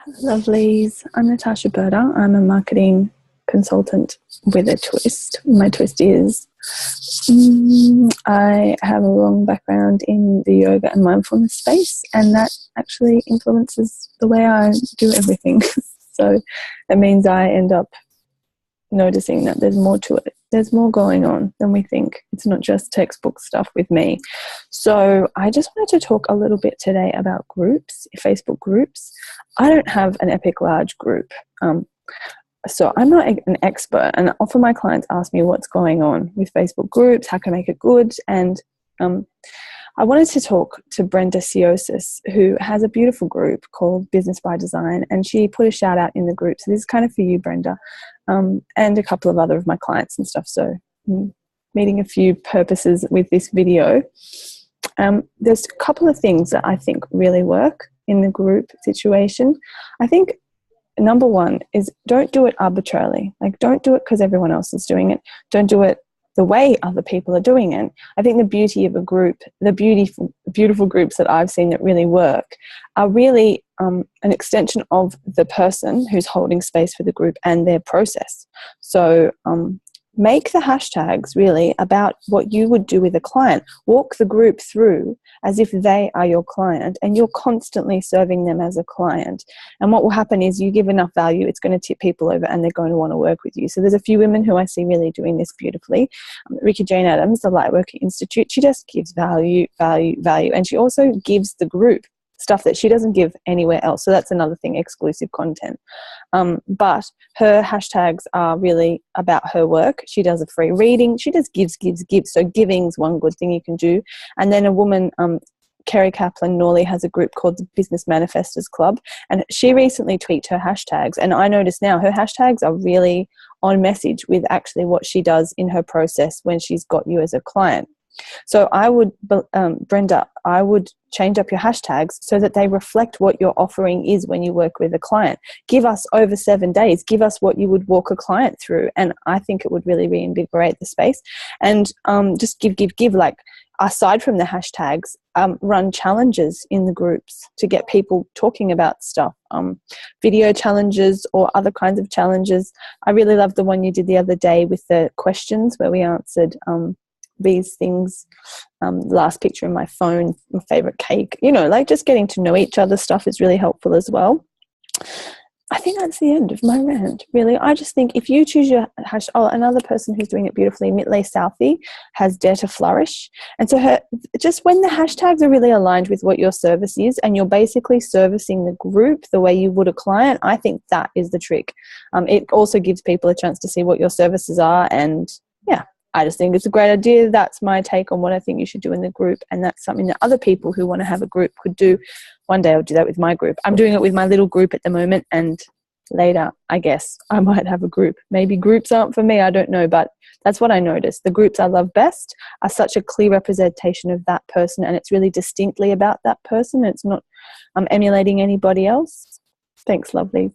Lovelies. I'm Natasha Berta. I'm a marketing consultant with a twist. My twist is I have a long background in the yoga and mindfulness space, and that actually influences the way I do everything. So it means I end up noticing that there's more to it. There's more going on than we think. It's not just textbook stuff with me. So I just wanted to talk a little bit today about groups, Facebook groups. I don't have an epic large group. So I'm not an expert, and often my clients ask me what's going on with Facebook groups, how can I make it good, and I wanted to talk to Berta, who has a beautiful group called Business by Design, and she put a shout out in the group. So this is kind of for you, Brenda, and a couple of other of my clients and stuff. So meeting a few purposes with this video. There's a couple of things that I think really work in the group situation. I think number one is don't do it arbitrarily. Like, don't do it because everyone else is doing it. Don't do it the way other people are doing it. I think the beauty of a group, the beautiful groups that I've seen that really work, are really an extension of the person who's holding space for the group and their process. So make the hashtags really about what you would do with a client. Walk the group through as if they are your client and you're constantly serving them as a client. And what will happen is you give enough value, it's going to tip people over and they're going to want to work with you. So there's a few women who I see really doing this beautifully. Ricky Jane Adams, the Lightworker Institute, she just gives value. And she also gives the group stuff that she doesn't give anywhere else. So that's another thing, exclusive content. But her hashtags are really about her work. She does a free reading. She just gives. So giving's one good thing you can do. And then a woman, Kerry Kaplan-Norley, has a group called the Business Manifestors Club. And she recently tweaked her hashtags. And I notice now her hashtags are really on message with actually what she does in her process when she's got you as a client. So I would, Brenda, I would change up your hashtags so that they reflect what your offering is when you work with a client. Give us over 7 days. Give us what you would walk a client through. And I think it would really reinvigorate the space. And just give. Like, aside from the hashtags, run challenges in the groups to get people talking about stuff. Video challenges or other kinds of challenges. I really loved the one you did the other day with the questions where we answered these things. Last picture in my phone, my favorite cake, like just getting to know each other stuff is really helpful as well. I think that's the end of my rant, really. I just think if you choose your hash, another person who's doing it beautifully, Mitlay Southey, has Dare to Flourish. And so just when the hashtags are really aligned with what your service is and you're basically servicing the group the way you would a client, I think that is the trick. It also gives people a chance to see what your services are, and yeah, I just think it's a great idea. That's my take on what I think you should do in the group, and that's something that other people who want to have a group could do. One day I'll do that with my group. I'm doing it with my little group at the moment, and later, I guess, I might have a group. Maybe groups aren't for me, I don't know, but that's what I noticed. The groups I love best are such a clear representation of that person, and it's really distinctly about that person. It's not emulating anybody else. Thanks, lovelies.